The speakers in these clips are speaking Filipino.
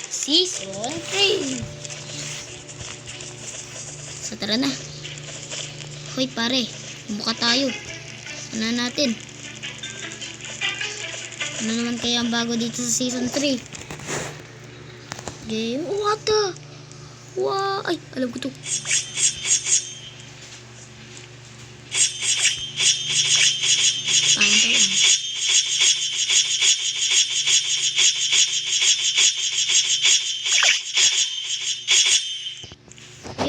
Season 3. So tara na. Hoy pare, buka tayo. Ano natin? Ano naman kaya ang bago dito sa season 3? Game. What the? Wow. Ay, alam ko to. Paano to?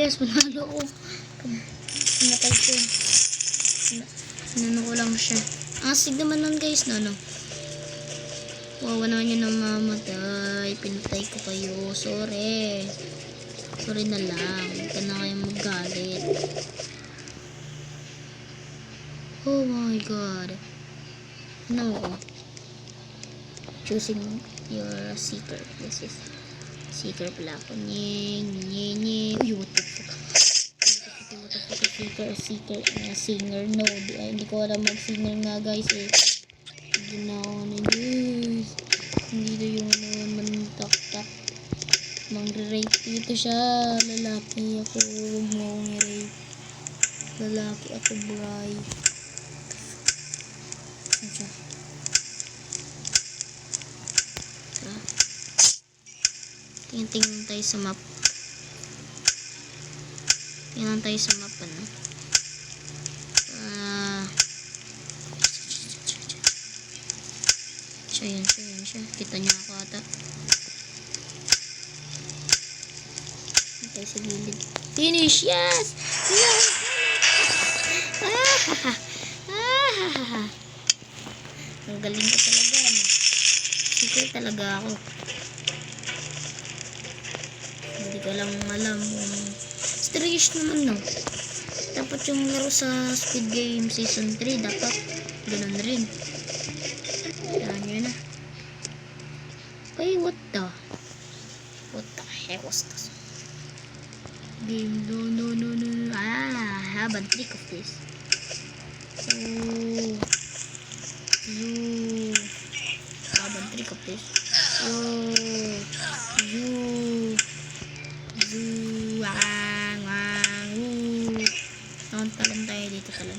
Yes, manalo ko. Namatay ko. Sinano ko lang siya. Asig naman nun guys, no? Wow, naman yun namamatay. Pinatay ko kayo. Sorry. Sorry na lang. Huwag ka na kayong magalit. Oh my god. Ano ko? Choosing your seeker. This is seeker pala ako. Nyeng. Uy, what the fuck? What the fuck is seeker? Singer. No. Hindi ko alam mag-singer nga guys eh. Hindi na ako guys. Hindi na yung mantak-tak. Mang-rape dito siya. Lalaki ako. Huwag mo akong rape. Lalaki ako, bray. Saan siya? Tingnan tayo sa map. Tingnan tayo sa map, ano? Siya. Kita niya ako ata. Tayo sa gilid. Finish! Yes! Yes! Ang galing ko talaga, ano? Secret talaga ako. Hindi ko lang alam kung strange naman, no? Dapat yung laro sa Squid Game Season 3 dapat ganun rin. Yan yun na. Ay, what the heck was this? Game, no. I have a trick of this. Oh. You have a trick of this. Oh. You. Talon tayo dito, talon.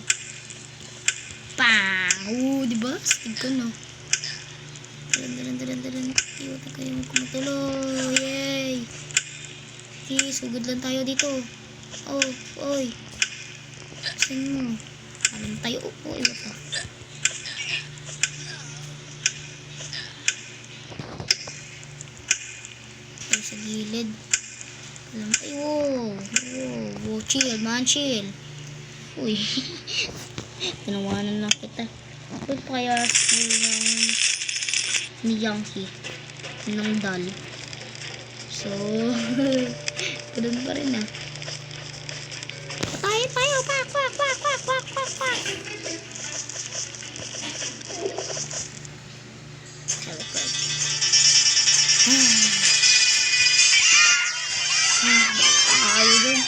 Pang! Diba? Stig ko, no? Dalan. Iwata kayo magkumatuloy. Yay! Okay, sugod lang tayo dito. Oh, oy. Saan mo? Talon tayo. Oh, iwata. Tayo sa gilid. Alam tayo. Wow, chill, man, chill. Uy. Tinawanan lang kita. Ito pa kaya ni Yankee ng dal. So, ganun pa rin ah. Tayo. Pak. Teleport. Ayaw din.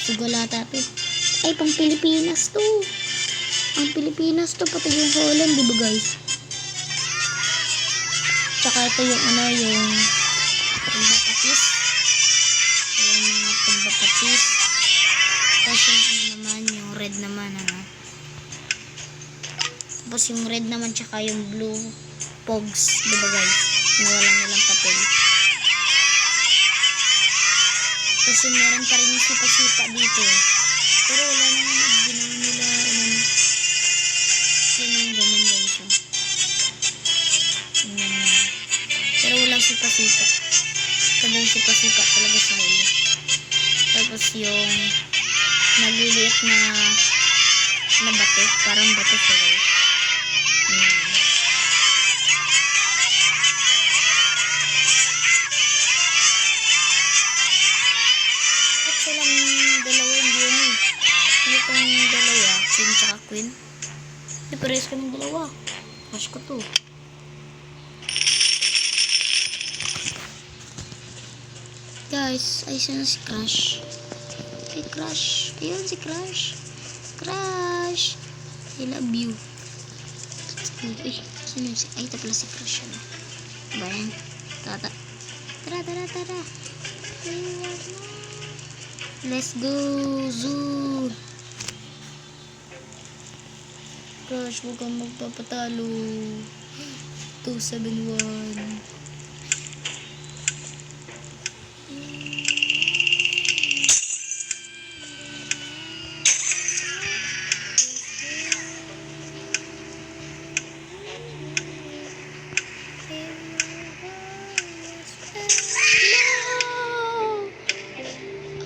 Sugalata to. Ay, pang Pilipinas to. Ang Pilipinas to, pati yung Holland, diba guys? Tsaka ito yung yung pambapatis. Yung mga pambapatis. Tapos yung naman, yung red naman, Tapos yung red naman, tsaka yung blue pogs, diba guys? Walang papel. Kasi meron pa rin yung sipa-sipa dito. Pero wala nang ginawa nila ganun guys. Pero walang sipa-sipa. Kada yung sipa-sipa talaga sa huli. Tapos yung nagliliit na bato. Parang bato siya guys. Queen. Ipares kami dalawa. Crush ko to. Guys, ayos na si Crush. Hey Crush. Ayun, si Crush. Crush. I love you. Uy, sino si... Ay, ito pala si Crush. Ano? Ba yan? Tara. Let's go, Zoo. Crush, huwag kang magpapatalo. 271.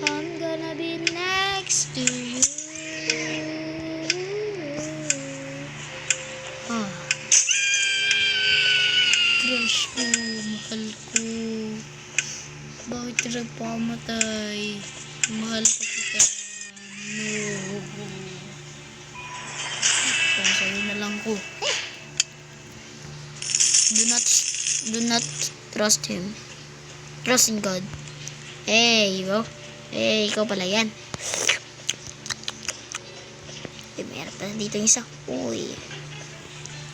I'm gonna be next to you. Crush ko, mahal ko. Bakit ka nagpamatay? Mahal pa kita. No. So, sa'yo na lang ko. Do not trust him. Trust in God. Hey, bro. Hey, ikaw pala yan. Meron pa dito yung isa. Uy.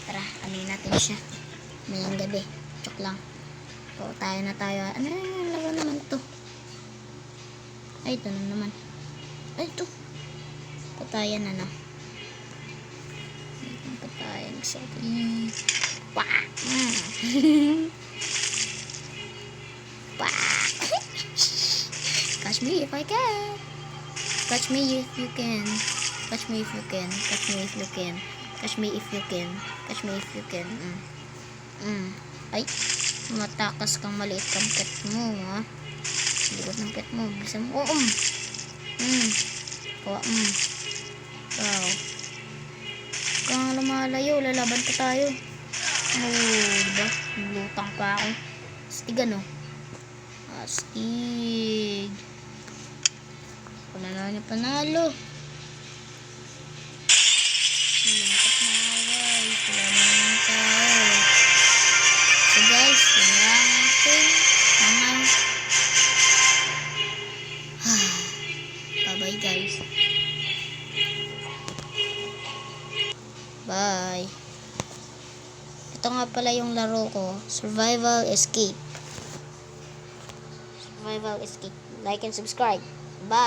Tara, anuin natin siya. Mayang gabi. Chok lang. So, tayo na tayo. Ano yung laban naman to? Ay, ito na naman. Ay, ito. Patayan na na. Patayan. Sorry. Wah! Catch me if I can. Catch me if you can. Catch me if you can. Catch me if you can. Catch me if you can. Catch me if you can. Ay, matakas kang maliit kang pet mo, ha? Ligot ng pet mo. Bilisan mo. Kawa, Wow. Kung lumalayo, lalaban pa tayo. Diba? Lutang pa ako. Astig, ano? Astig. Wala na niya panalo. Lungkot na away. Wala na mga tao. So guys, yun lang ating mga bye-bye guys. Bye. Ito nga pala yung laro ko. Survival Escape. Like and subscribe. Bye.